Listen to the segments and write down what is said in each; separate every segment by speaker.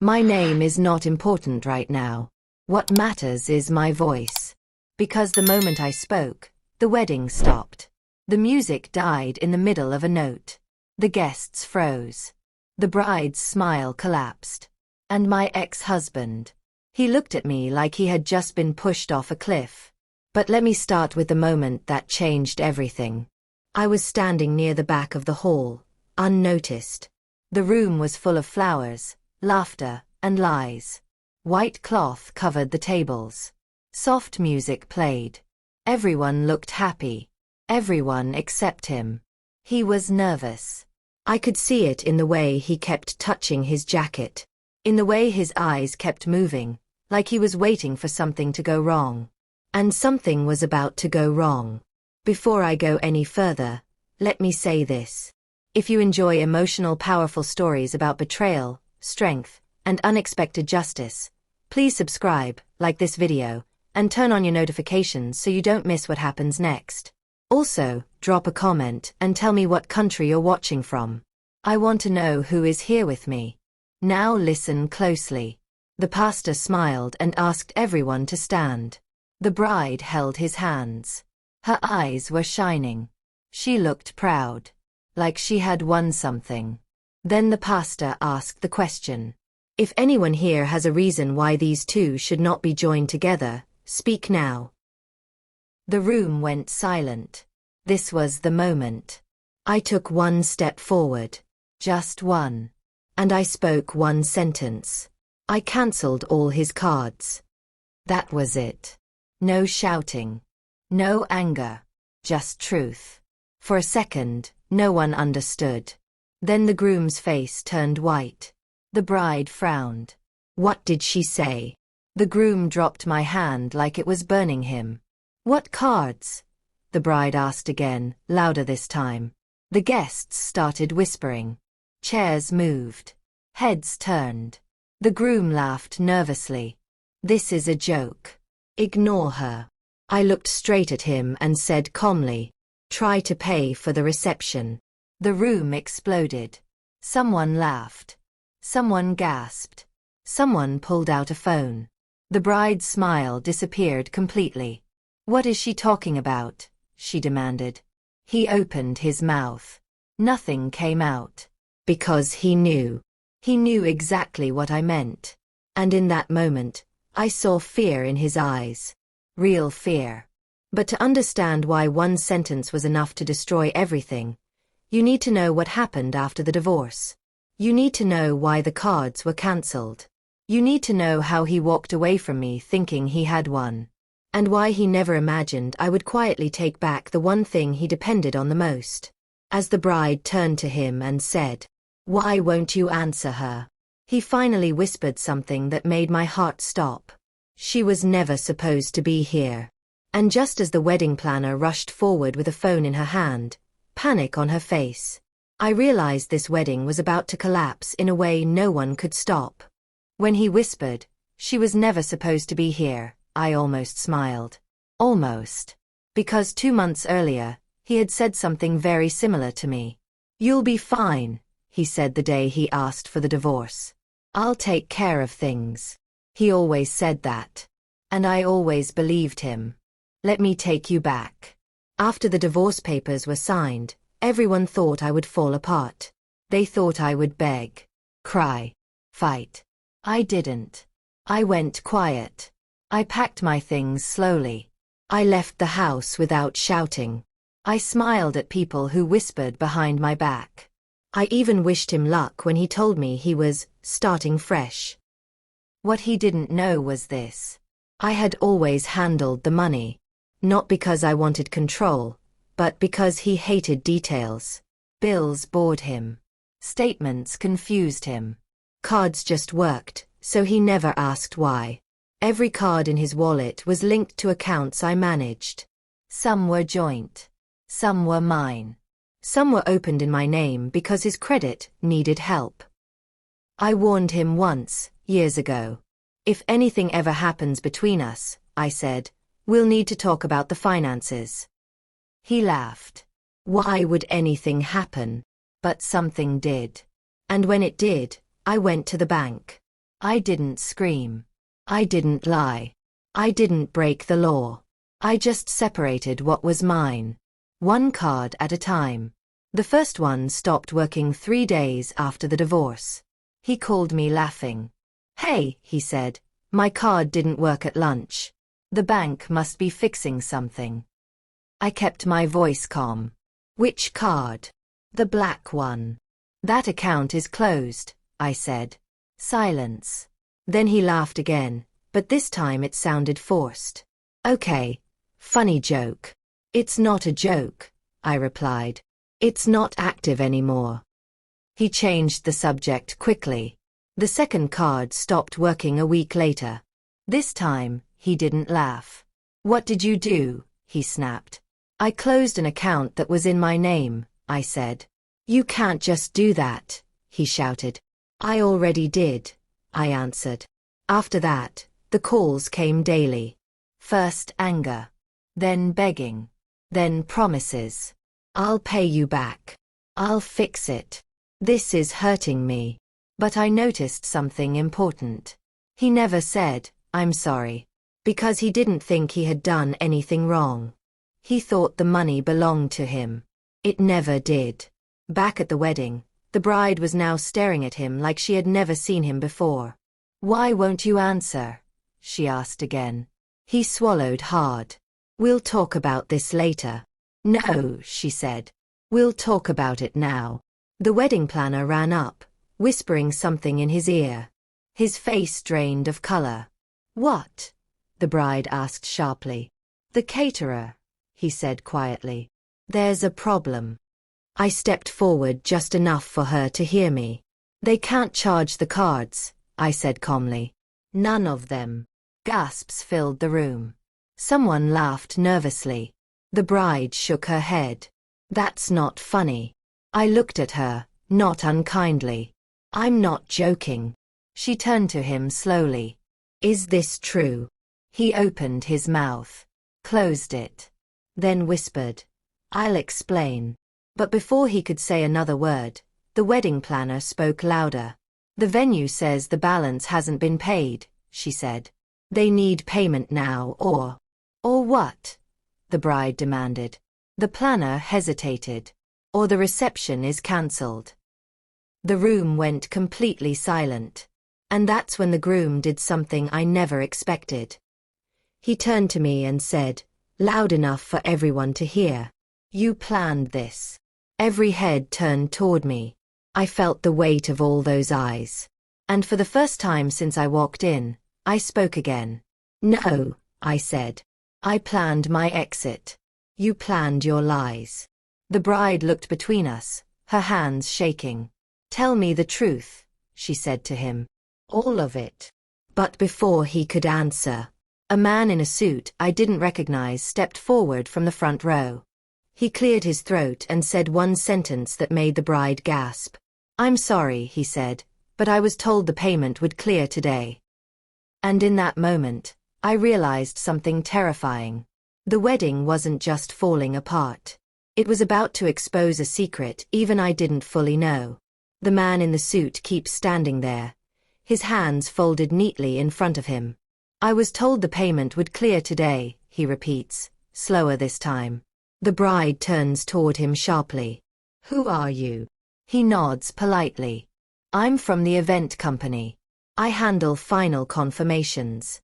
Speaker 1: My name is not important right now. What matters is my voice. Because the moment I spoke, the wedding stopped. The music died in the middle of a note. The guests froze. The bride's smile collapsed. And my ex-husband. He looked at me like he had just been pushed off a cliff. But let me start with the moment that changed everything. I was standing near the back of the hall, unnoticed. The room was full of flowers, laughter, and lies. White cloth covered the tables. Soft music played. Everyone looked happy. Everyone except him. He was nervous. I could see it in the way he kept touching his jacket. In the way his eyes kept moving, like he was waiting for something to go wrong. And something was about to go wrong. Before I go any further, let me say this. If you enjoy emotional, powerful stories about betrayal, strength, and unexpected justice, please subscribe, like this video, and turn on your notifications so you don't miss what happens next. Also, drop a comment and tell me what country you're watching from. I want to know who is here with me. Now listen closely. The pastor smiled and asked everyone to stand. The bride held his hands. Her eyes were shining. She looked proud, like she had won something. Then the pastor asked the question. If anyone here has a reason why these two should not be joined together, speak now. The room went silent. This was the moment. I took one step forward. Just one. And I spoke one sentence. I cancelled all his cards. That was it. No shouting. No anger. Just truth. For a second, no one understood. Then the groom's face turned white. The bride frowned. What did she say? The groom dropped my hand like it was burning him. What cards? The bride asked again, louder this time. The guests started whispering. Chairs moved. Heads turned. The groom laughed nervously. This is a joke. Ignore her. I looked straight at him and said calmly, try to pay for the reception. The room exploded. Someone laughed. Someone gasped. Someone pulled out a phone. The bride's smile disappeared completely. What is she talking about? She demanded. He opened his mouth. Nothing came out. Because he knew. He knew exactly what I meant. And in that moment, I saw fear in his eyes. Real fear. But to understand why one sentence was enough to destroy everything, you need to know what happened after the divorce. You need to know why the cards were cancelled. You need to know how he walked away from me thinking he had won. And why he never imagined I would quietly take back the one thing he depended on the most. As the bride turned to him and said, "Why won't you answer her?" He finally whispered something that made my heart stop. She was never supposed to be here. And just as the wedding planner rushed forward with a phone in her hand, panic on her face, I realized this wedding was about to collapse in a way no one could stop. When he whispered, "She was never supposed to be here," I almost smiled. Almost. Because 2 months earlier, he had said something very similar to me. "You'll be fine," he said the day he asked for the divorce. "I'll take care of things." He always said that. And I always believed him. Let me take you back. After the divorce papers were signed, everyone thought I would fall apart. They thought I would beg, cry, fight. I didn't. I went quiet. I packed my things slowly. I left the house without shouting. I smiled at people who whispered behind my back. I even wished him luck when he told me he was starting fresh. What he didn't know was this. I had always handled the money. Not because I wanted control, but because he hated details. Bills bored him. Statements confused him. Cards just worked, so he never asked why. Every card in his wallet was linked to accounts I managed. Some were joint. Some were mine. Some were opened in my name because his credit needed help. I warned him once, years ago. If anything ever happens between us, I said, we'll need to talk about the finances. He laughed. Why would anything happen? But something did. And when it did, I went to the bank. I didn't scream. I didn't lie. I didn't break the law. I just separated what was mine. One card at a time. The first one stopped working 3 days after the divorce. He called me laughing. "Hey," he said, "my card didn't work at lunch. The bank must be fixing something." I kept my voice calm. "Which card?" "The black one." "That account is closed," I said. Silence. Then he laughed again, but this time it sounded forced. "Okay, funny joke." "It's not a joke," I replied. "It's not active anymore." He changed the subject quickly. The second card stopped working a week later. This time, he didn't laugh. "What did you do?" he snapped. "I closed an account that was in my name," I said. "You can't just do that," he shouted. "I already did," I answered. After that, the calls came daily. First anger. Then begging. Then promises. "I'll pay you back. I'll fix it. This is hurting me." But I noticed something important. He never said, "I'm sorry," because he didn't think he had done anything wrong. He thought the money belonged to him. It never did. Back at the wedding, the bride was now staring at him like she had never seen him before. "Why won't you answer?" she asked again. He swallowed hard. "We'll talk about this later." "No," she said. "We'll talk about it now." The wedding planner ran up, whispering something in his ear. His face drained of color. "What?" the bride asked sharply. "The caterer," he said quietly. "There's a problem." I stepped forward just enough for her to hear me. "They can't charge the cards," I said calmly. "None of them." Gasps filled the room. Someone laughed nervously. The bride shook her head. "That's not funny." I looked at her, not unkindly. "I'm not joking." She turned to him slowly. "Is this true?" He opened his mouth, closed it, then whispered, "I'll explain." But before he could say another word, the wedding planner spoke louder. "The venue says the balance hasn't been paid," she said. "They need payment now or..." "Or what?" the bride demanded. The planner hesitated. "Or the reception is cancelled." The room went completely silent. And that's when the groom did something I never expected. He turned to me and said, loud enough for everyone to hear, "You planned this." Every head turned toward me. I felt the weight of all those eyes. And for the first time since I walked in, I spoke again. "No," I said. "I planned my exit. You planned your lies." The bride looked between us, her hands shaking. "Tell me the truth," she said to him. "All of it." But before he could answer, a man in a suit I didn't recognize stepped forward from the front row. He cleared his throat and said one sentence that made the bride gasp. "I'm sorry," he said, "but I was told the payment would clear today." And in that moment, I realized something terrifying. The wedding wasn't just falling apart. It was about to expose a secret even I didn't fully know. The man in the suit keeps standing there, his hands folded neatly in front of him. "I was told the payment would clear today," he repeats, slower this time. The bride turns toward him sharply. "Who are you?" He nods politely. "I'm from the event company. I handle final confirmations."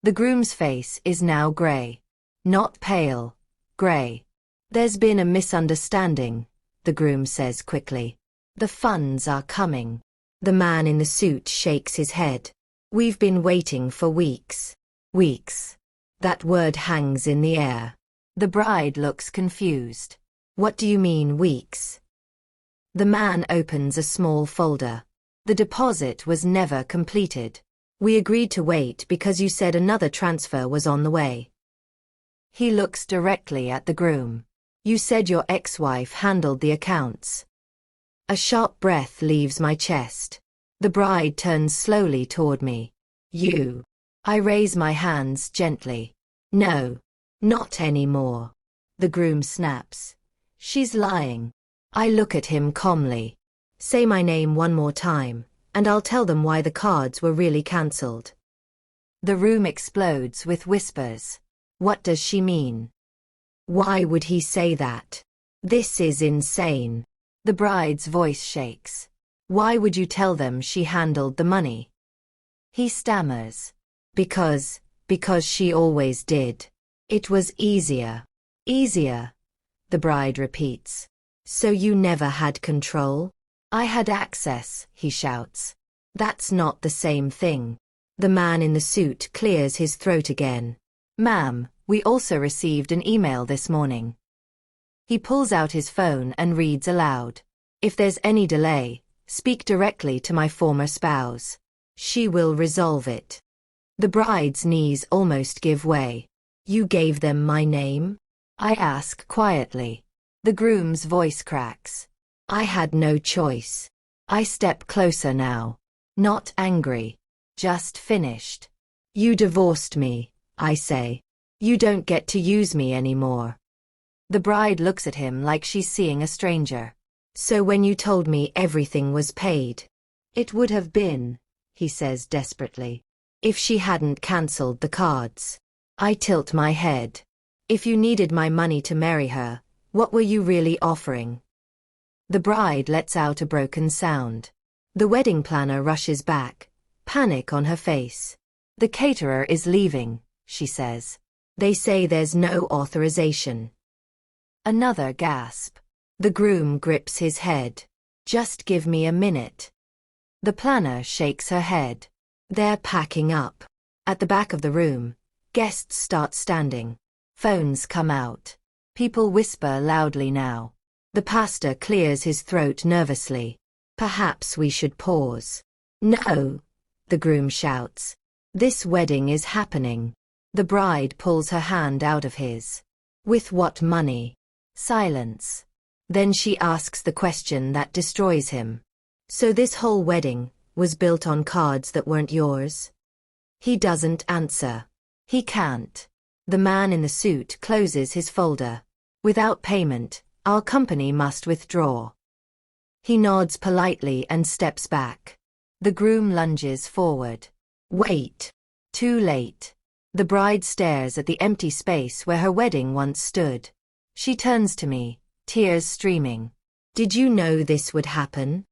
Speaker 1: The groom's face is now gray. Not pale, gray. "There's been a misunderstanding," the groom says quickly. "The funds are coming." The man in the suit shakes his head. "We've been waiting for weeks." Weeks. That word hangs in the air. The bride looks confused. "What do you mean, weeks?" The man opens a small folder. "The deposit was never completed. We agreed to wait because you said another transfer was on the way." He looks directly at the groom. "You said your ex-wife handled the accounts." A sharp breath leaves my chest. The bride turns slowly toward me. "You." I raise my hands gently. "No. Not anymore." The groom snaps. "She's lying." I look at him calmly. "Say my name one more time," and I'll tell them why the cards were really cancelled. The room explodes with whispers. What does she mean? Why would he say that? This is insane. The bride's voice shakes. Why would you tell them she handled the money? He stammers. Because she always did. It was easier. Easier, the bride repeats. So you never had control? I had access, he shouts. That's not the same thing. The man in the suit clears his throat again. Ma'am, we also received an email this morning. He pulls out his phone and reads aloud. If there's any delay, speak directly to my former spouse. She will resolve it. The bride's knees almost give way. You gave them my name? I ask quietly. The groom's voice cracks. I had no choice. I step closer now. Not angry. Just finished. You divorced me, I say. You don't get to use me anymore. The bride looks at him like she's seeing a stranger. So when you told me everything was paid, it would have been, he says desperately, if she hadn't cancelled the cards. I tilt my head. If you needed my money to marry her, what were you really offering? The bride lets out a broken sound. The wedding planner rushes back, panic on her face. The caterer is leaving, she says. They say there's no authorization. Another gasp. The groom grips his head. Just give me a minute. The planner shakes her head. They're packing up. At the back of the room, guests start standing. Phones come out. People whisper loudly now. The pastor clears his throat nervously. Perhaps we should pause. No, the groom shouts. This wedding is happening. The bride pulls her hand out of his. With what money? Silence. Then she asks the question that destroys him. So this whole wedding was built on cards that weren't yours? He doesn't answer. He can't. The man in the suit closes his folder. Without payment, our company must withdraw. He nods politely and steps back. The groom lunges forward. Wait. Too late. The bride stares at the empty space where her wedding once stood. She turns to me, tears streaming. Did you know this would happen?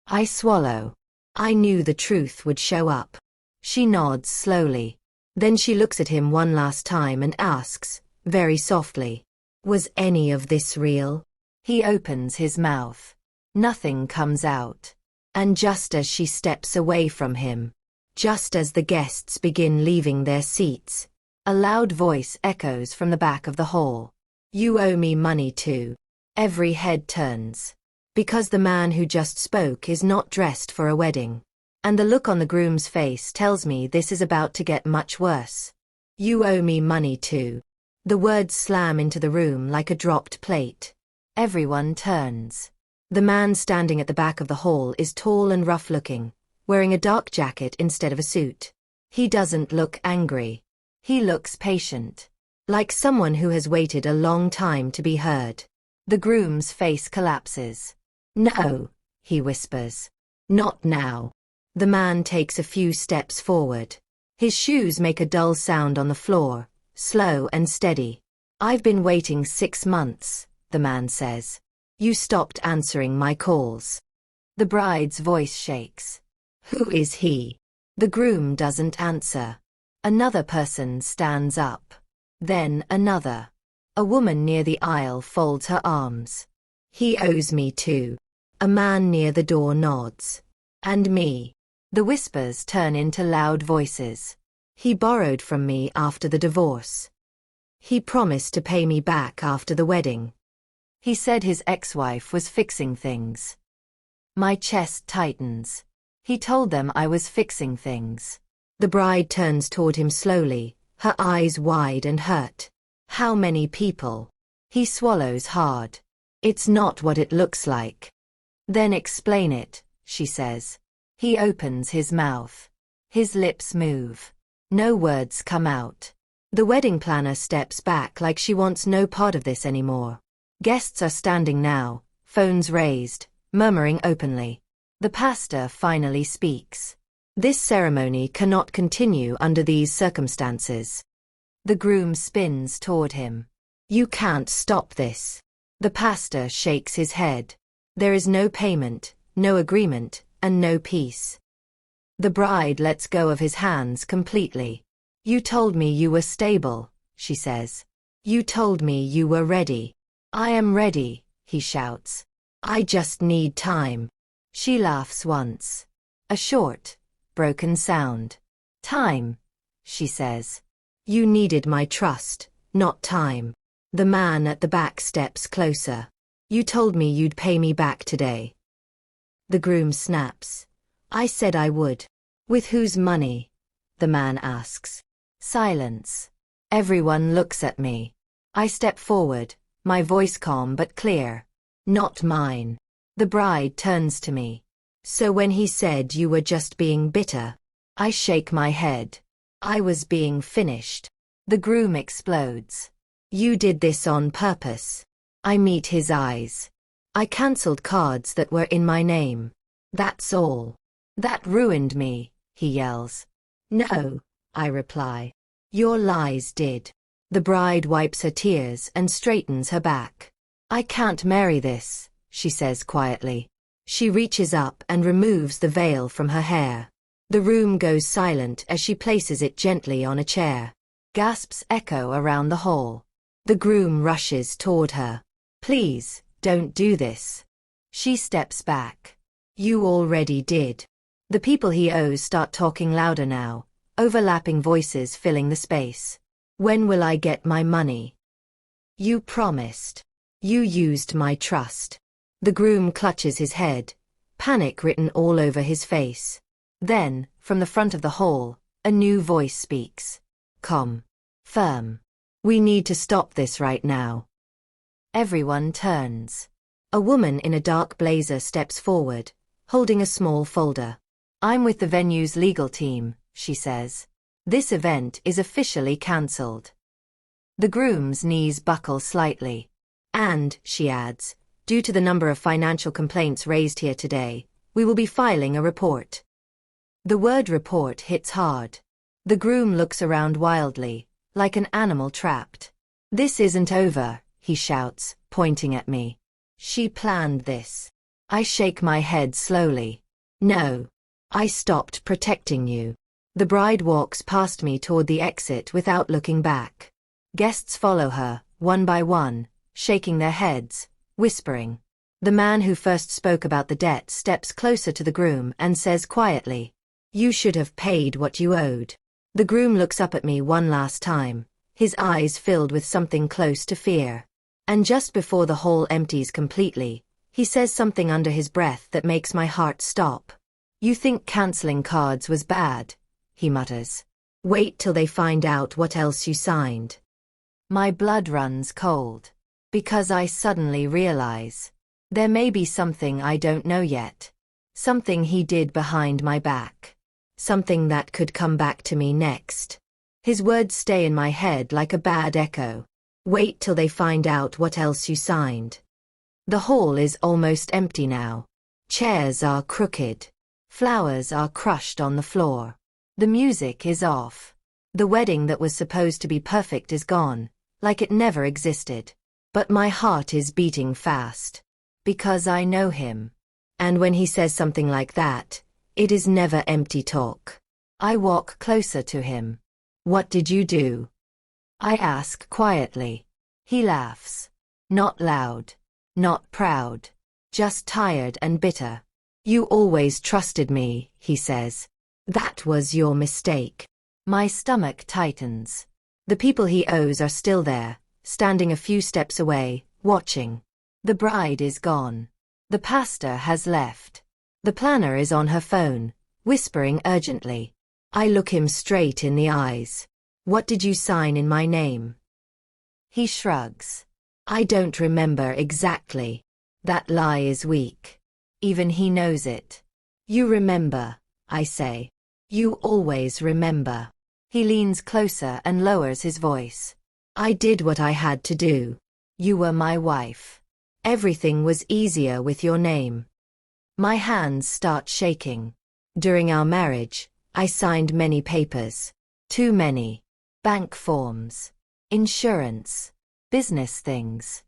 Speaker 1: I swallow. I knew the truth would show up. She nods slowly. Then she looks at him one last time and asks, very softly, was any of this real? He opens his mouth. Nothing comes out. And just as she steps away from him, just as the guests begin leaving their seats, a loud voice echoes from the back of the hall. You owe me money too. Every head turns. Because the man who just spoke is not dressed for a wedding. And the look on the groom's face tells me this is about to get much worse. You owe me money too. The words slam into the room like a dropped plate. Everyone turns. The man standing at the back of the hall is tall and rough-looking, wearing a dark jacket instead of a suit. He doesn't look angry. He looks patient. Like someone who has waited a long time to be heard. The groom's face collapses. No, he whispers. Not now. The man takes a few steps forward. His shoes make a dull sound on the floor, slow and steady. I've been waiting 6 months, the man says. You stopped answering my calls. The bride's voice shakes. Who is he? The groom doesn't answer. Another person stands up. Then another. A woman near the aisle folds her arms. He owes me too. A man near the door nods. And me. The whispers turn into loud voices. He borrowed from me after the divorce. He promised to pay me back after the wedding. He said his ex-wife was fixing things. My chest tightens. He told them I was fixing things. The bride turns toward him slowly, her eyes wide and hurt. How many people? He swallows hard. It's not what it looks like. Then explain it, she says. He opens his mouth. His lips move. No words come out. The wedding planner steps back like she wants no part of this anymore. Guests are standing now, phones raised, murmuring openly. The pastor finally speaks. This ceremony cannot continue under these circumstances. The groom spins toward him. You can't stop this. The pastor shakes his head. There is no payment, no agreement, and no peace. The bride lets go of his hands completely. You told me you were stable, she says. You told me you were ready. I am ready, he shouts. I just need time. She laughs once. A short, broken sound. Time, she says. You needed my trust, not time. The man at the back steps closer. You told me you'd pay me back today. The groom snaps. I said I would. With whose money? The man asks. Silence. Everyone looks at me. I step forward, my voice calm but clear. Not mine. The bride turns to me. So when he said you were just being bitter, I shake my head. I was being finished. The groom explodes. You did this on purpose. I meet his eyes. I cancelled cards that were in my name. That's all. That ruined me, he yells. No, I reply. Your lies did. The bride wipes her tears and straightens her back. I can't marry this, she says quietly. She reaches up and removes the veil from her hair. The room goes silent as she places it gently on a chair. Gasps echo around the hall. The groom rushes toward her. Please, don't do this. She steps back. You already did. The people he owes start talking louder now, overlapping voices filling the space. When will I get my money? You promised. You used my trust. The groom clutches his head, panic written all over his face. Then, from the front of the hall, a new voice speaks. Calm. Firm. We need to stop this right now. Everyone turns. A woman in a dark blazer steps forward, holding a small folder. I'm with the venue's legal team, she says. This event is officially cancelled. The groom's knees buckle slightly. And, she adds, due to the number of financial complaints raised here today, we will be filing a report. The word report hits hard. The groom looks around wildly, like an animal trapped. This isn't over, he shouts, pointing at me. She planned this. I shake my head slowly. No. I stopped protecting you. The bride walks past me toward the exit without looking back. Guests follow her, one by one, shaking their heads, whispering. The man who first spoke about the debt steps closer to the groom and says quietly, You should have paid what you owed. The groom looks up at me one last time, his eyes filled with something close to fear. And just before the hall empties completely, he says something under his breath that makes my heart stop. You think cancelling cards was bad, he mutters. Wait till they find out what else you signed. My blood runs cold. Because I suddenly realize. There may be something I don't know yet. Something he did behind my back. Something that could come back to me next. His words stay in my head like a bad echo. Wait till they find out what else you signed. The hall is almost empty now. Chairs are crooked. Flowers are crushed on the floor. The music is off. The wedding that was supposed to be perfect is gone, like it never existed. But my heart is beating fast. Because I know him. And when he says something like that, it is never empty talk. I walk closer to him. What did you do? I ask quietly. He laughs. Not loud. Not proud. Just tired and bitter. You always trusted me, he says. That was your mistake. My stomach tightens. The people he owes are still there, standing a few steps away, watching. The bride is gone. The pastor has left. The planner is on her phone, whispering urgently. I look him straight in the eyes. What did you sign in my name? He shrugs. I don't remember exactly. That lie is weak. Even he knows it. You remember, I say. You always remember. He leans closer and lowers his voice. I did what I had to do. You were my wife. Everything was easier with your name. My hands start shaking. During our marriage, I signed many papers. Too many. Bank forms. Insurance. Business things.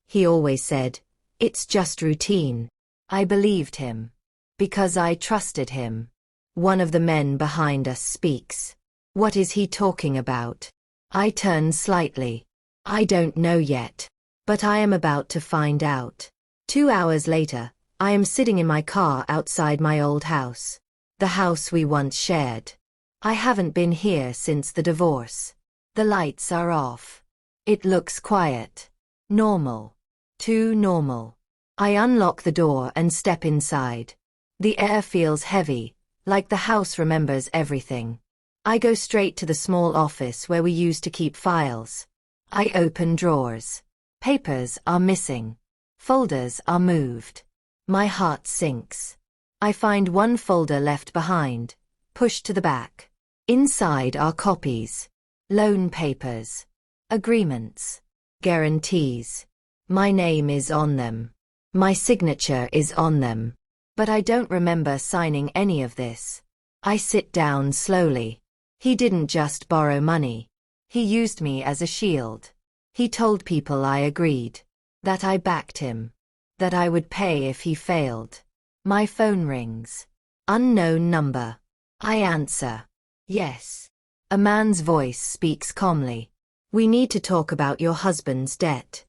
Speaker 1: He always said, "It's just routine." I believed him. Because I trusted him. One of the men behind us speaks. What is he talking about? I turn slightly. I don't know yet. But I am about to find out. 2 hours later, I am sitting in my car outside my old house. The house we once shared. I haven't been here since the divorce. The lights are off. It looks quiet. Normal. Too normal. I unlock the door and step inside. The air feels heavy, like the house remembers everything. I go straight to the small office where we used to keep files. I open drawers. Papers are missing. Folders are moved. My heart sinks. I find one folder left behind, pushed to the back. Inside are copies. Loan papers. Agreements. Guarantees. My name is on them. My signature is on them. But I don't remember signing any of this. I sit down slowly. He didn't just borrow money. He used me as a shield. He told people I agreed. That I backed him. That I would pay if he failed. My phone rings. Unknown number. I answer. Yes. A man's voice speaks calmly. We need to talk about your husband's debt.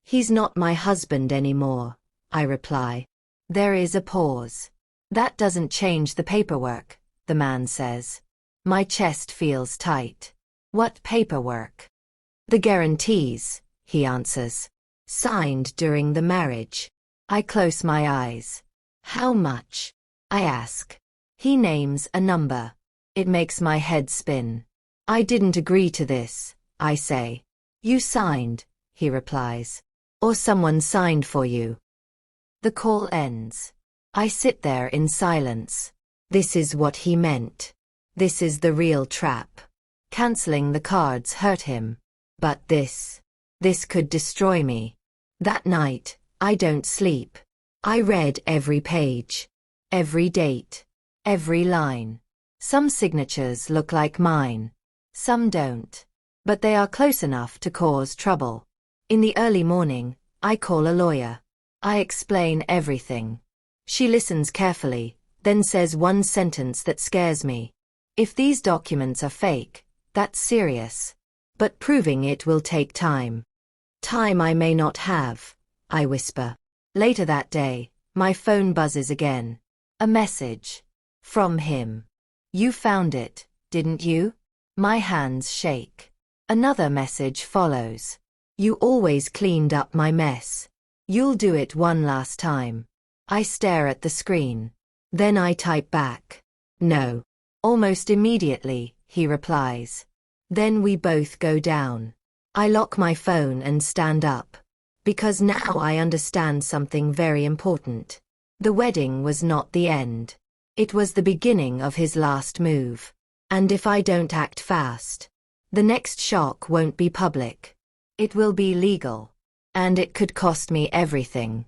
Speaker 1: He's not my husband anymore, I reply. There is a pause. That doesn't change the paperwork, the man says. My chest feels tight. What paperwork? The guarantees, he answers. Signed during the marriage. I close my eyes. How much? I ask. He names a number. It makes my head spin. I didn't agree to this, I say. You signed, he replies. Or someone signed for you. The call ends. I sit there in silence. This is what he meant. This is the real trap. Canceling the cards hurt him. But this could destroy me. That night, I don't sleep. I read every page. Every date. Every line. Some signatures look like mine. Some don't. But they are close enough to cause trouble. In the early morning, I call a lawyer. I explain everything. She listens carefully, then says one sentence that scares me. If these documents are fake, that's serious. But proving it will take time. Time I may not have, I whisper. Later that day, my phone buzzes again. A message. From him. You found it, didn't you? My hands shake. Another message follows. You always cleaned up my mess. You'll do it one last time. I stare at the screen. Then I type back. No. Almost immediately, he replies. Then we both go down. I lock my phone and stand up. Because now I understand something very important. The wedding was not the end. It was the beginning of his last move. And if I don't act fast, the next shock won't be public. It will be legal. And it could cost me everything.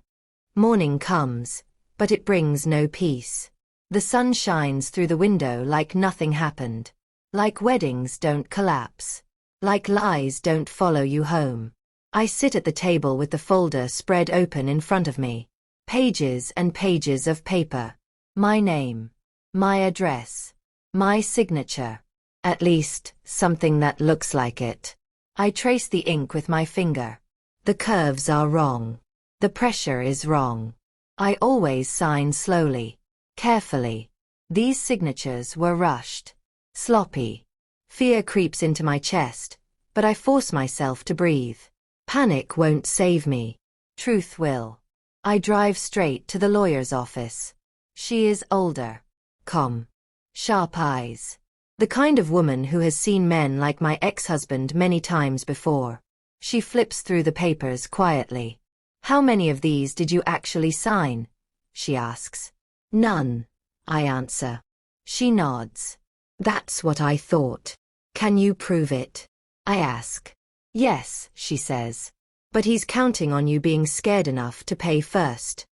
Speaker 1: Morning comes, but it brings no peace. The sun shines through the window like nothing happened. Like weddings don't collapse. Like lies don't follow you home. I sit at the table with the folder spread open in front of me. Pages and pages of paper. My name. My address. My signature. At least, something that looks like it. I trace the ink with my finger. The curves are wrong. The pressure is wrong. I always sign slowly. Carefully. These signatures were rushed. Sloppy. Fear creeps into my chest, but I force myself to breathe. Panic won't save me. Truth will. I drive straight to the lawyer's office. She is older. Calm. Sharp eyes. The kind of woman who has seen men like my ex-husband many times before. She flips through the papers quietly. How many of these did you actually sign? She asks. None, I answer. She nods. That's what I thought. Can you prove it? I ask. Yes, she says. But he's counting on you being scared enough to pay first.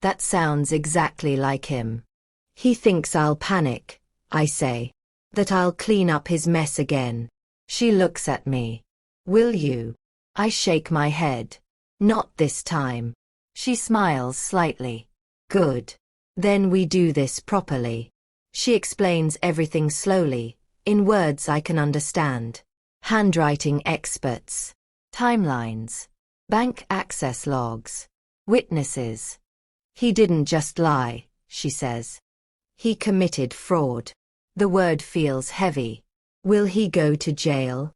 Speaker 1: That sounds exactly like him. He thinks I'll panic, I say. That I'll clean up his mess again. She looks at me. Will you? I shake my head. Not this time. She smiles slightly. Good. Then we do this properly. She explains everything slowly, in words I can understand. Handwriting experts. Timelines. Bank access logs. Witnesses. He didn't just lie, she says. He committed fraud. The word feels heavy. Will he go to jail?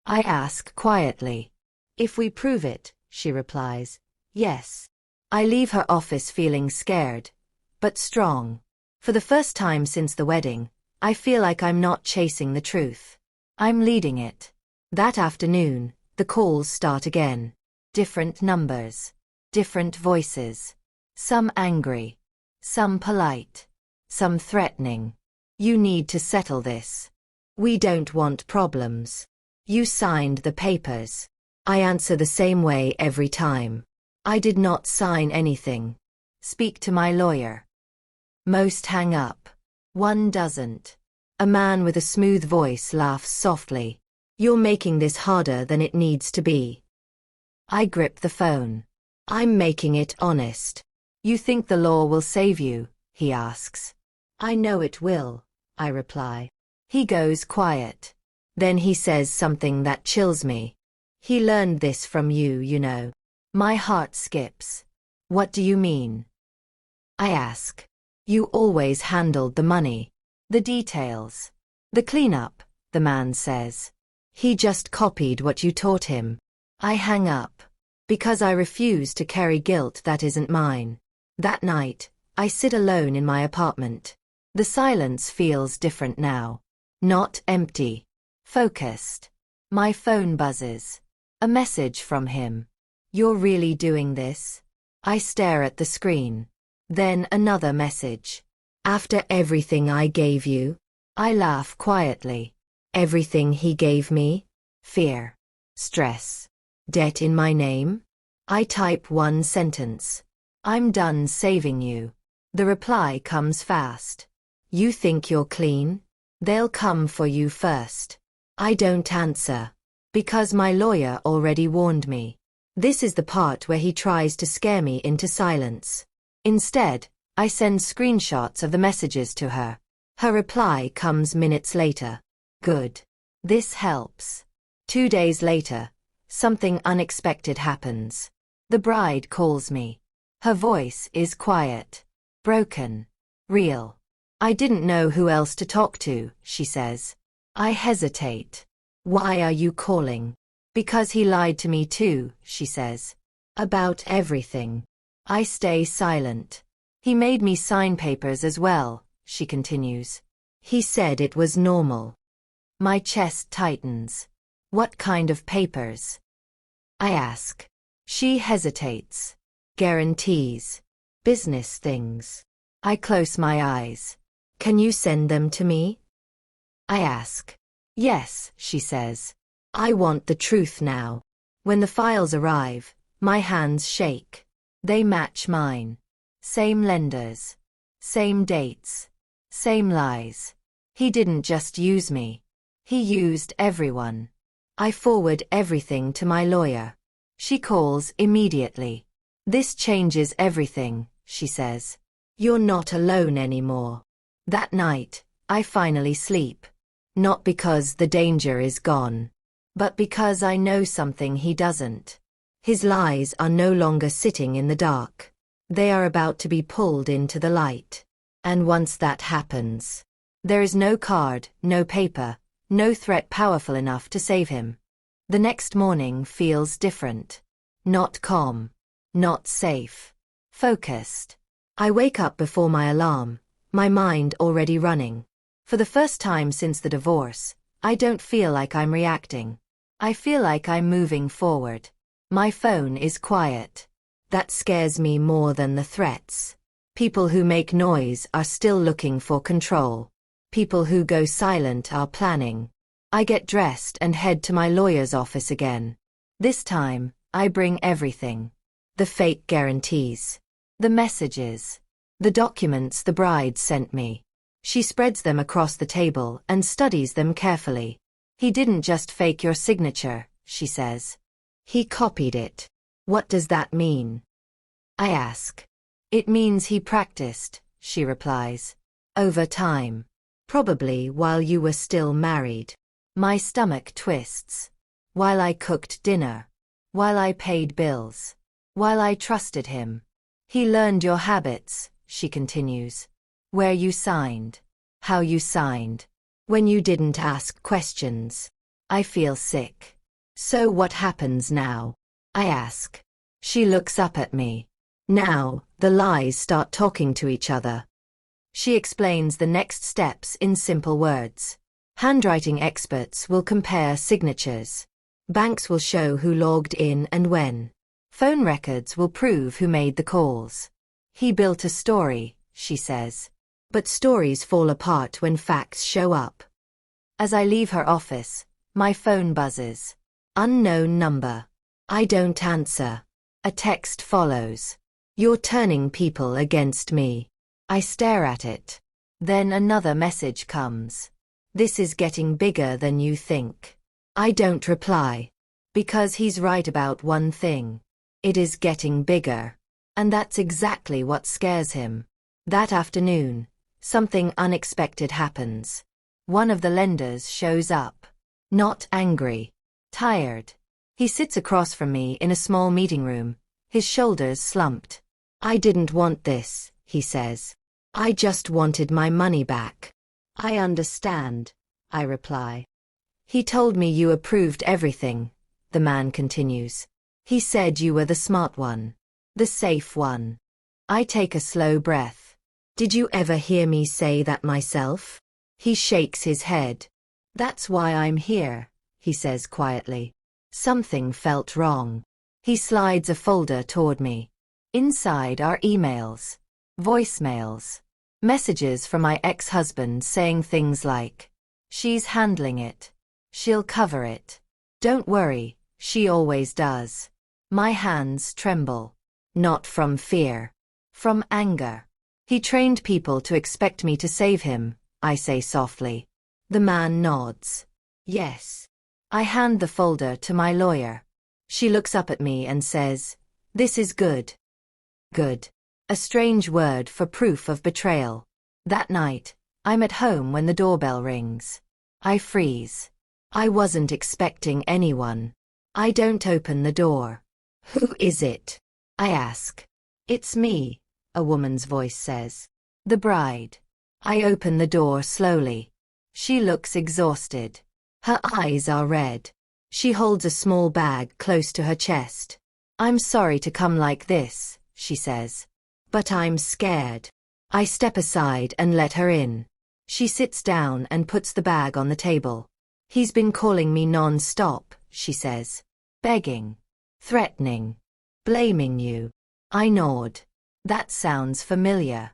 Speaker 1: I ask quietly. If we prove it, she replies. Yes. I leave her office feeling scared, but strong. For the first time since the wedding, I feel like I'm not chasing the truth. I'm leading it. That afternoon, the calls start again. Different numbers. Different voices. Some angry. Some polite. Some threatening. You need to settle this. We don't want problems. You signed the papers. I answer the same way every time. I did not sign anything. Speak to my lawyer. Most hang up. One doesn't. A man with a smooth voice laughs softly. You're making this harder than it needs to be. I grip the phone. I'm making it honest. You think the law will save you? He asks. I know it will, I reply. He goes quiet. Then he says something that chills me. He learned this from you, you know. My heart skips. What do you mean? I ask. You always handled the money. The details. The cleanup, the man says. He just copied what you taught him. I hang up. Because I refuse to carry guilt that isn't mine. That night, I sit alone in my apartment. The silence feels different now. Not empty. Focused. My phone buzzes. A message from him. You're really doing this? I stare at the screen. Then another message. After everything I gave you? I laugh quietly. Everything he gave me? Fear. Stress. Debt in my name? I type one sentence. I'm done saving you. The reply comes fast. You think you're clean? They'll come for you first. I don't answer. Because my lawyer already warned me. This is the part where he tries to scare me into silence. Instead, I send screenshots of the messages to her. Her reply comes minutes later. Good. This helps. 2 days later, something unexpected happens. The bride calls me. Her voice is quiet. Broken. Real. I didn't know who else to talk to, she says. I hesitate. Why are you calling? Because he lied to me too, she says. About everything. I stay silent. He made me sign papers as well, she continues. He said it was normal. My chest tightens. What kind of papers? I ask. She hesitates. Guarantees. Business things. I close my eyes. Can you send them to me? I ask. Yes, she says. I want the truth now. When the files arrive, my hands shake. They match mine. Same lenders. Same dates. Same lies. He didn't just use me. He used everyone. I forward everything to my lawyer. She calls immediately. This changes everything, she says. You're not alone anymore. That night, I finally sleep. Not because the danger is gone, but because I know something he doesn't. His lies are no longer sitting in the dark. They are about to be pulled into the light. And once that happens, there is no card, no paper, no threat powerful enough to save him. The next morning feels different. Not calm. Not safe. Focused. I wake up before my alarm, my mind already running. For the first time since the divorce, I don't feel like I'm reacting. I feel like I'm moving forward. My phone is quiet. That scares me more than the threats. People who make noise are still looking for control. People who go silent are planning. I get dressed and head to my lawyer's office again. This time, I bring everything. The fake guarantees. The messages. The documents the bride sent me. She spreads them across the table and studies them carefully. He didn't just fake your signature, she says. He copied it. What does that mean? I ask. It means he practiced, she replies. Over time. Probably while you were still married. My stomach twists. While I cooked dinner. While I paid bills. While I trusted him. He learned your habits, she continues. Where you signed. How you signed. When you didn't ask questions. I feel sick. So what happens now? I ask. She looks up at me. Now, the lies start talking to each other. She explains the next steps in simple words. Handwriting experts will compare signatures. Banks will show who logged in and when. Phone records will prove who made the calls. He built a story, she says. But stories fall apart when facts show up. As I leave her office, my phone buzzes. Unknown number. I don't answer. A text follows. You're turning people against me. I stare at it. Then another message comes. This is getting bigger than you think. I don't reply. Because he's right about one thing. It is getting bigger. And that's exactly what scares him. That afternoon, something unexpected happens. One of the lenders shows up. Not angry. Tired. He sits across from me in a small meeting room, his shoulders slumped. I didn't want this, he says. I just wanted my money back. I understand, I reply. He told me you approved everything, the man continues. He said you were the smart one. The safe one. I take a slow breath. Did you ever hear me say that myself? He shakes his head. That's why I'm here, he says quietly. Something felt wrong. He slides a folder toward me. Inside are emails. Voicemails. Messages from my ex-husband saying things like, she's handling it. She'll cover it. Don't worry, she always does. My hands tremble. Not from fear. From anger. He trained people to expect me to save him, I say softly. The man nods. Yes. I hand the folder to my lawyer. She looks up at me and says, this is good. Good. A strange word for proof of betrayal. That night, I'm at home when the doorbell rings. I freeze. I wasn't expecting anyone. I don't open the door. Who is it? I ask. It's me, a woman's voice says. The bride. I open the door slowly. She looks exhausted. Her eyes are red. She holds a small bag close to her chest. I'm sorry to come like this, she says. But I'm scared. I step aside and let her in. She sits down and puts the bag on the table. He's been calling me non-stop, she says. Begging. Threatening. Blaming you. I nod. That sounds familiar.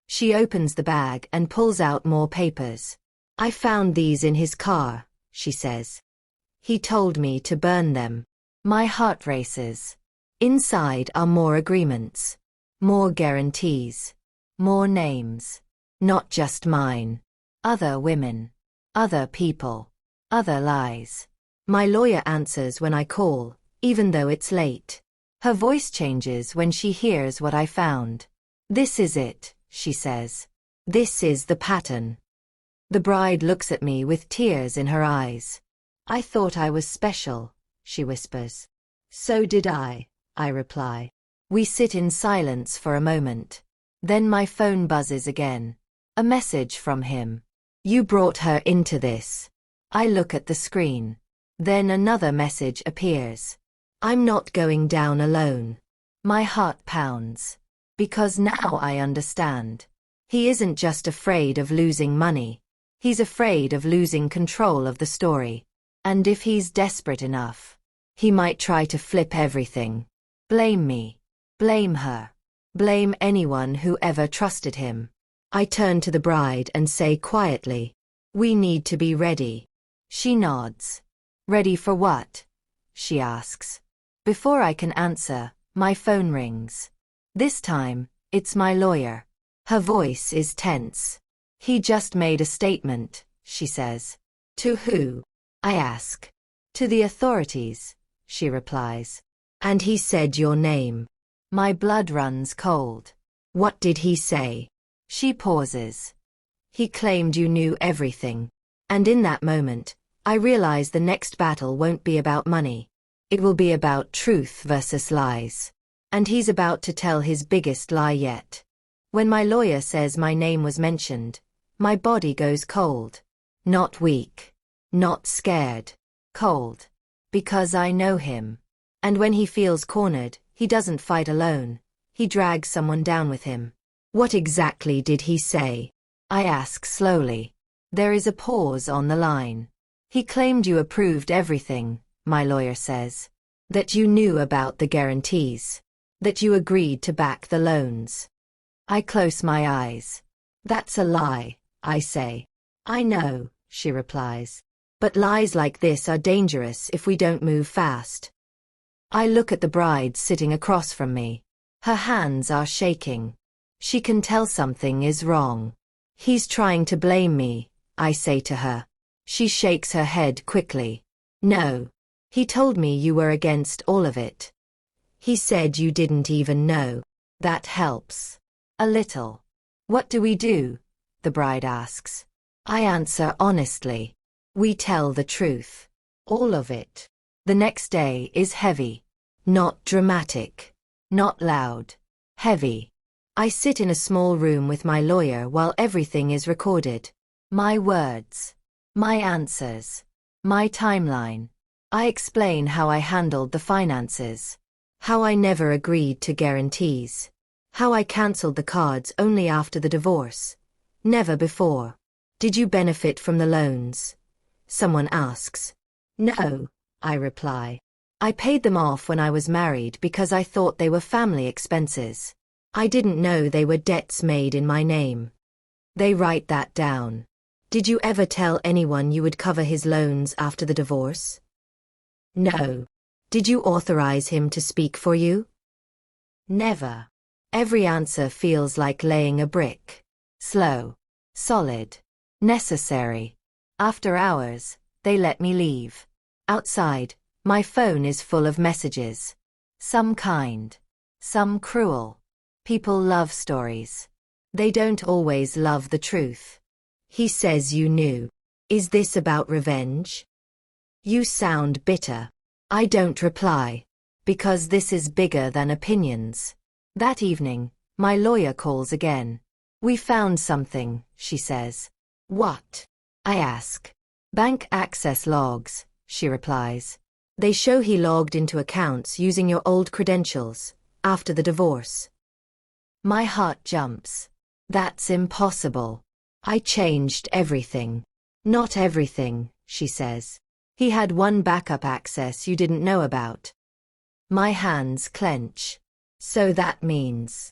Speaker 1: She opens the bag and pulls out more papers. I found these in his car, she says. He told me to burn them. My heart races. Inside are more agreements. More guarantees. More names. Not just mine. Other women. Other people. Other lies. My lawyer answers when I call, even though it's late. Her voice changes when she hears what I found. This is it, she says. This is the pattern. The bride looks at me with tears in her eyes. I thought I was special, she whispers. So did I reply. We sit in silence for a moment. Then my phone buzzes again. A message from him. You brought her into this. I look at the screen. Then another message appears. I'm not going down alone. My heart pounds. Because now I understand. He isn't just afraid of losing money. He's afraid of losing control of the story. And if he's desperate enough, he might try to flip everything. Blame me. Blame her. Blame anyone who ever trusted him. I turn to the bride and say quietly, we need to be ready. She nods. Ready for what? She asks. Before I can answer, my phone rings. This time, it's my lawyer. Her voice is tense. He just made a statement, she says. To who? I ask. To the authorities, she replies. And he said your name. My blood runs cold. What did he say? She pauses. He claimed you knew everything. And in that moment, I realize the next battle won't be about money. It will be about truth versus lies. And he's about to tell his biggest lie yet. When my lawyer says my name was mentioned, my body goes cold. Not weak. Not scared. Cold. Because I know him. And when he feels cornered, he doesn't fight alone. He drags someone down with him. What exactly did he say? I ask slowly. There is a pause on the line. He claimed you approved everything, my lawyer says. That you knew about the guarantees. That you agreed to back the loans. I close my eyes. That's a lie, I say. I know, she replies. But lies like this are dangerous if we don't move fast. I look at the bride sitting across from me. Her hands are shaking. She can tell something is wrong. He's trying to blame me, I say to her. She shakes her head quickly. No. He told me you were against all of it. He said you didn't even know. That helps. A little. What do we do? The bride asks. I answer honestly. We tell the truth. All of it. The next day is heavy. Not dramatic. Not loud. Heavy. I sit in a small room with my lawyer while everything is recorded. My words. My answers. My timeline. I explain how I handled the finances. How I never agreed to guarantees. How I cancelled the cards only after the divorce. Never before. Did you benefit from the loans? Someone asks. No, I reply. I paid them off when I was married because I thought they were family expenses. I didn't know they were debts made in my name. They write that down. Did you ever tell anyone you would cover his loans after the divorce? No. Did you authorize him to speak for you? Never. Every answer feels like laying a brick. Slow. Solid. Necessary. After hours, they let me leave. Outside, my phone is full of messages. Some kind. Some cruel. People love stories. They don't always love the truth. He says you knew. Is this about revenge? You sound bitter. I don't reply. Because this is bigger than opinions. That evening, my lawyer calls again. We found something, she says. What? I ask. Bank access logs, she replies. They show he logged into accounts using your old credentials, after the divorce. My heart jumps. That's impossible. I changed everything. Not everything, she says. He had one backup access you didn't know about. My hands clench. So that means.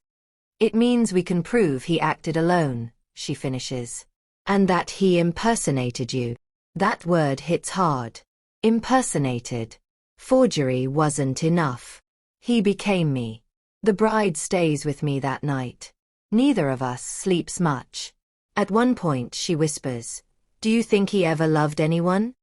Speaker 1: It means we can prove he acted alone, she finishes. And that he impersonated you. That word hits hard. Impersonated. Forgery wasn't enough. He became me. The bride stays with me that night. Neither of us sleeps much. At one point she whispers, "Do you think he ever loved anyone?"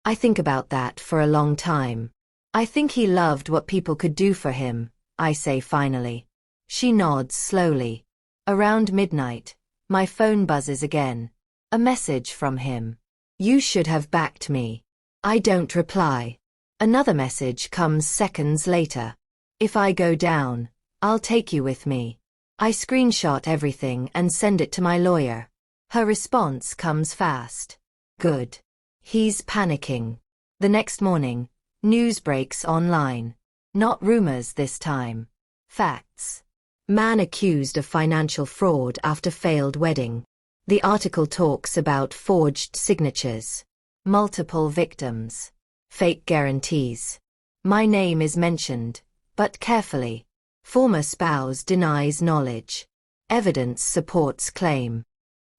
Speaker 1: I think about that for a long time. I think he loved what people could do for him, I say finally. She nods slowly. Around midnight, my phone buzzes again. A message from him. You should have backed me. I don't reply. Another message comes seconds later. If I go down, I'll take you with me. I screenshot everything and send it to my lawyer. Her response comes fast. Good. He's panicking. The next morning, news breaks online. Not rumors this time. Facts. Man accused of financial fraud after failed wedding. The article talks about forged signatures. Multiple victims. Fake guarantees. My name is mentioned, but carefully. Former spouse denies knowledge. Evidence supports claim.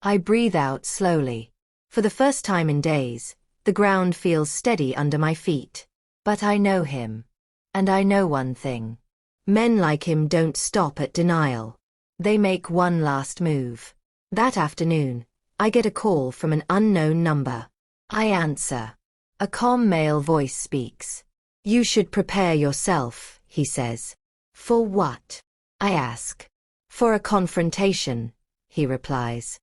Speaker 1: I breathe out slowly. For the first time in days, the ground feels steady under my feet. But I know him. And I know one thing. Men like him don't stop at denial. They make one last move. That afternoon, I get a call from an unknown number. I answer. A calm male voice speaks. You should prepare yourself, he says. For what? I ask. For a confrontation, he replies.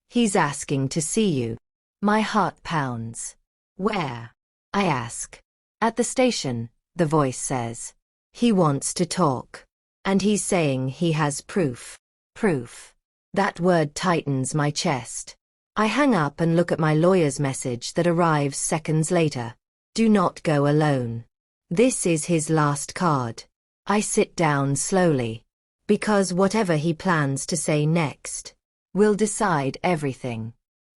Speaker 1: He's asking to see you. My heart pounds. Where? I ask. At the station, the voice says. He wants to talk. And he's saying he has proof. Proof. That word tightens my chest. I hang up and look at my lawyer's message that arrives seconds later. Do not go alone. This is his last card. I sit down slowly. Because whatever he plans to say next will decide everything.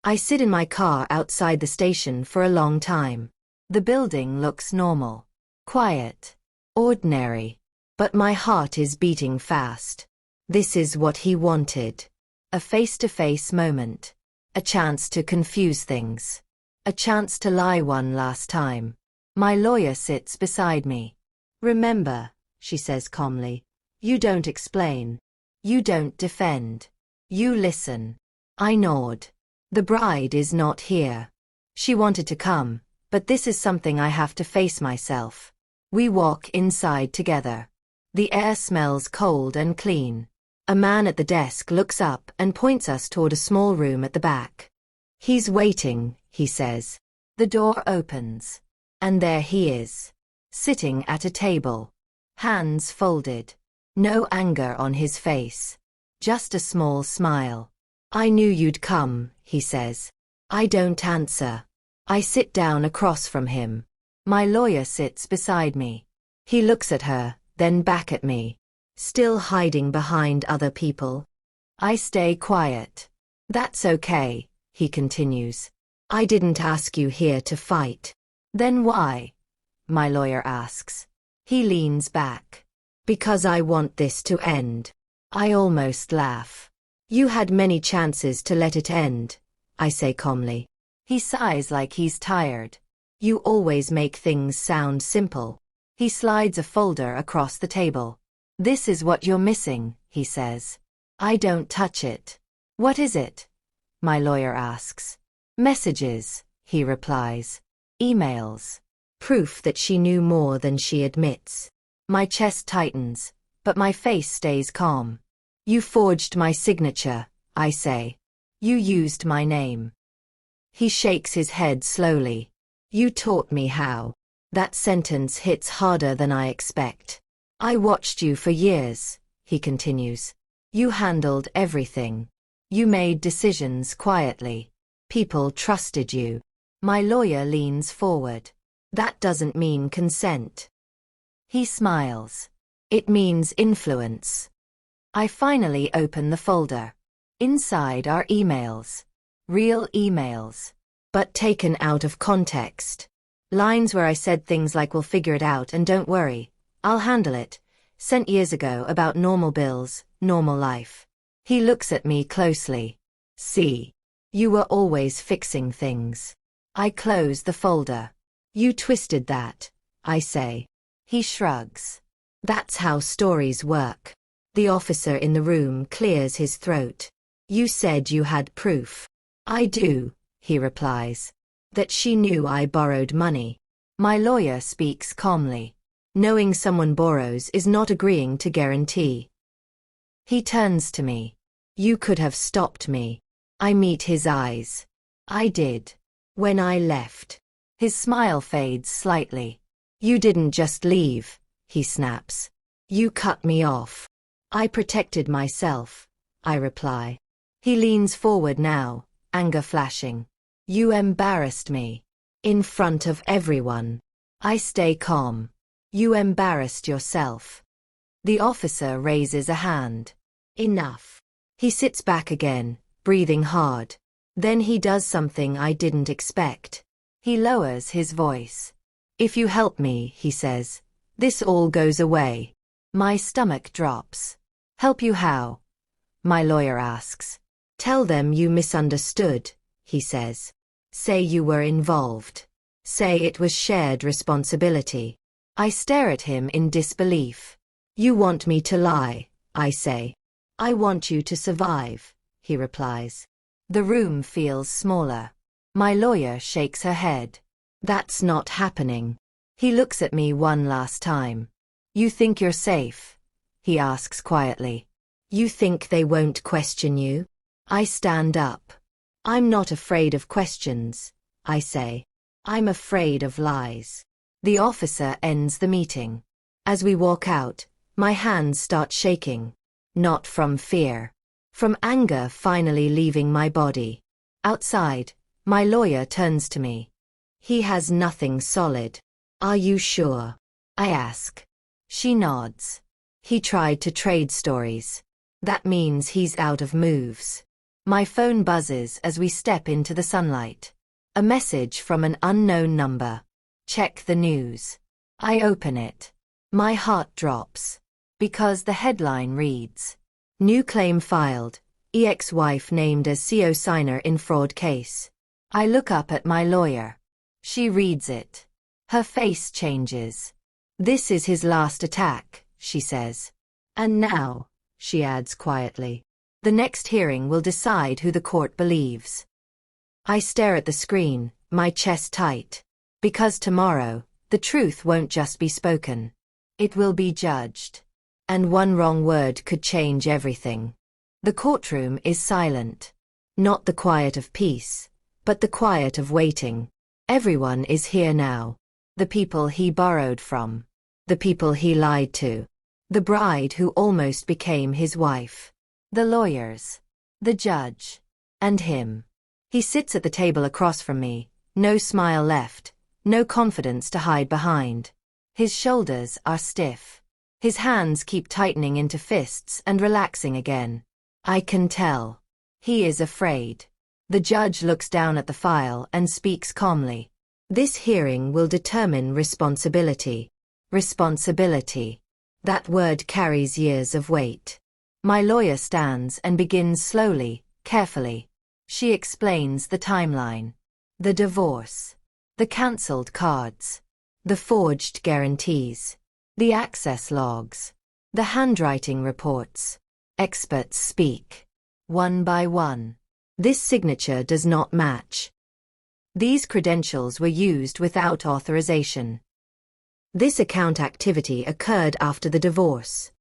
Speaker 1: I sit in my car outside the station for a long time. The building looks normal. Quiet. Ordinary. But my heart is beating fast. This is what he wanted. A face-to-face moment. A chance to confuse things. A chance to lie one last time. My lawyer sits beside me. Remember, she says calmly, you don't explain. You don't defend. You listen. I nod. The bride is not here. She wanted to come, but this is something I have to face myself. We walk inside together. The air smells cold and clean. A man at the desk looks up and points us toward a small room at the back. He's waiting, he says. The door opens. And there he is. Sitting at a table. Hands folded. No anger on his face. Just a small smile. I knew you'd come, he says. I don't answer. I sit down across from him. My lawyer sits beside me. He looks at her, then back at me. Still hiding behind other people. I stay quiet. That's okay, he continues. I didn't ask you here to fight. Then why? My lawyer asks. He leans back. Because I want this to end. I almost laugh. You had many chances to let it end, I say calmly. He sighs like he's tired. You always make things sound simple. He slides a folder across the table. This is what you're missing, he says. I don't touch it. What is it? My lawyer asks. Messages, he replies. Emails. Proof that she knew more than she admits. My chest tightens, but my face stays calm. You forged my signature, I say. You used my name. He shakes his head slowly. You taught me how. That sentence hits harder than I expect. I watched you for years, he continues. You handled everything. You made decisions quietly. People trusted you. My lawyer leans forward. That doesn't mean consent. He smiles. It means influence. I finally open the folder. Inside are emails. Real emails. But taken out of context. Lines where I said things like we'll figure it out and don't worry. I'll handle it. Sent years ago about normal bills, normal life. He looks at me closely. See. You were always fixing things. I close the folder. You twisted that, I say. He shrugs. That's how stories work. The officer in the room clears his throat. You said you had proof. I do, he replies. That she knew I borrowed money. My lawyer speaks calmly. Knowing someone borrows is not agreeing to guarantee. He turns to me. You could have stopped me. I meet his eyes. I did. When I left. His smile fades slightly. You didn't just leave, he snaps. You cut me off. I protected myself, I reply. He leans forward now, anger flashing. You embarrassed me. In front of everyone. I stay calm. You embarrassed yourself. The officer raises a hand. Enough. He sits back again, breathing hard. Then he does something I didn't expect. He lowers his voice. If you help me, he says, this all goes away. My stomach drops. Help you how? My lawyer asks. Tell them you misunderstood, he says. Say you were involved. Say it was shared responsibility. I stare at him in disbelief. You want me to lie, I say. I want you to survive, he replies. The room feels smaller. My lawyer shakes her head. That's not happening. He looks at me one last time. You think you're safe? He asks quietly. You think they won't question you? I stand up. I'm not afraid of questions, I say. I'm afraid of lies. The officer ends the meeting. As we walk out, my hands start shaking. Not from fear. From anger finally leaving my body. Outside, my lawyer turns to me. He has nothing solid. Are you sure? I ask. She nods. He tried to trade stories. That means he's out of moves. My phone buzzes as we step into the sunlight. A message from an unknown number. Check the news. I open it. My heart drops. Because the headline reads, New claim filed. Ex-wife named as CO signer in fraud case. I look up at my lawyer. She reads it. Her face changes. This is his last attack, she says. And now, she adds quietly, the next hearing will decide who the court believes. I stare at the screen, my chest tight. Because tomorrow, the truth won't just be spoken. It will be judged. And one wrong word could change everything. The courtroom is silent. Not the quiet of peace, but the quiet of waiting. Everyone is here now. The people he borrowed from. The people he lied to. The bride who almost became his wife. The lawyers. The judge. And him. He sits at the table across from me, no smile left, no confidence to hide behind. His shoulders are stiff. His hands keep tightening into fists and relaxing again. I can tell. He is afraid. The judge looks down at the file and speaks calmly. This hearing will determine responsibility. Responsibility. That word carries years of weight. My lawyer stands and begins slowly, carefully. She explains the timeline. The divorce. The cancelled cards. The forged guarantees. The access logs. The handwriting reports. Experts speak. One by one. This signature does not match. These credentials were used without authorization. This account activity occurred after the divorce.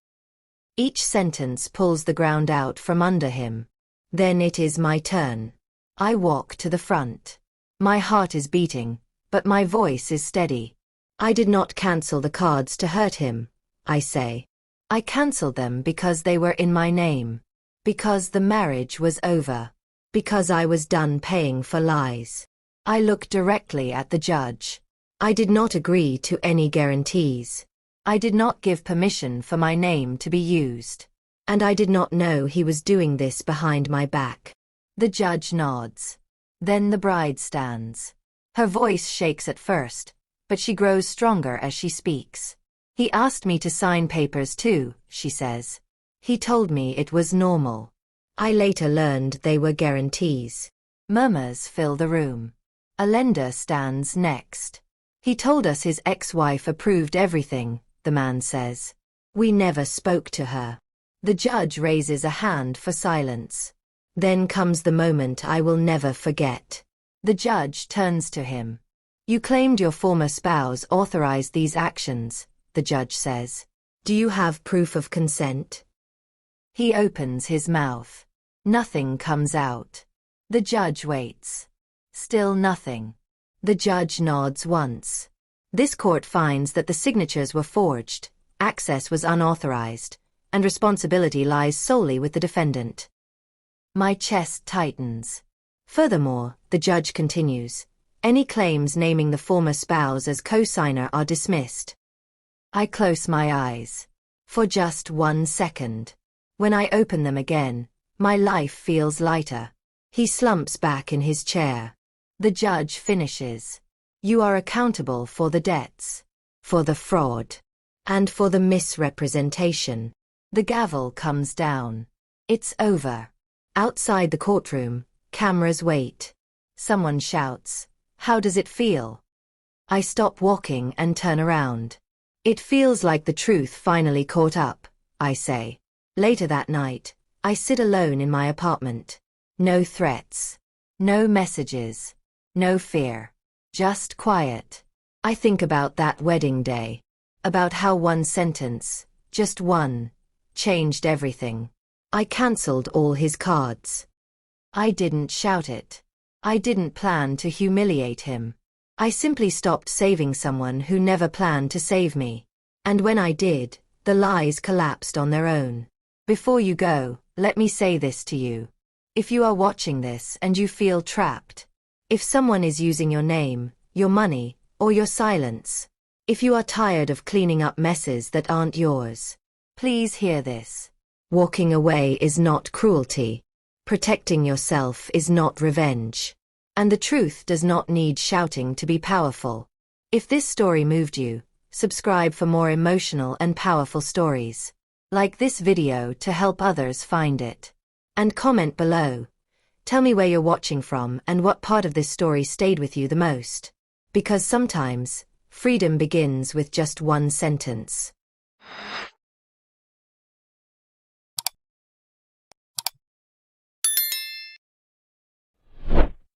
Speaker 1: Each sentence pulls the ground out from under him. Then it is my turn. I walk to the front. My heart is beating, but my voice is steady. I did not cancel the cards to hurt him, I say. I cancelled them because they were in my name. Because the marriage was over. Because I was done paying for lies. I look directly at the judge. I did not agree to any guarantees. I did not give permission for my name to be used. And I did not know he was doing this behind my back. The judge nods. Then the bride stands. Her voice shakes at first, but she grows stronger as she speaks. He asked me to sign papers too, she says. He told me it was normal. I later learned they were guarantees. Murmurs fill the room. A lender stands next. He told us his ex-wife approved everything, the man says. We never spoke to her. The judge raises a hand for silence. Then comes the moment I will never forget. The judge turns to him. You claimed your former spouse authorized these actions, the judge says. Do you have proof of consent? He opens his mouth. Nothing comes out. The judge waits. Still nothing. The judge nods once. This court finds that the signatures were forged, access was unauthorized, and responsibility lies solely with the defendant. My chest tightens. Furthermore, the judge continues, any claims naming the former spouse as co-signer are dismissed. I close my eyes. For just 1 second. When I open them again, my life feels lighter. He slumps back in his chair. The judge finishes. You are accountable for the debts, for the fraud, and for the misrepresentation. The gavel comes down. It's over. Outside the courtroom, cameras wait. Someone shouts, "How does it feel?" I stop walking and turn around. It feels like the truth finally caught up, I say. Later that night, I sit alone in my apartment. No threats. No messages. No fear. Just quiet. I think about that wedding day. About how one sentence, just one, changed everything. I cancelled all his cards. I didn't shout it. I didn't plan to humiliate him. I simply stopped saving someone who never planned to save me. And when I did, the lies collapsed on their own. Before you go, let me say this to you. If you are watching this and you feel trapped, if someone is using your name, your money, or your silence, if you are tired of cleaning up messes that aren't yours, please hear this. Walking away is not cruelty. Protecting yourself is not revenge. And the truth does not need shouting to be powerful. If this story moved you, subscribe for more emotional and powerful stories. Like this video to help others find it. And comment below. Tell me where you're watching from and what part of this story stayed with you the most. Because sometimes, freedom begins with just one sentence.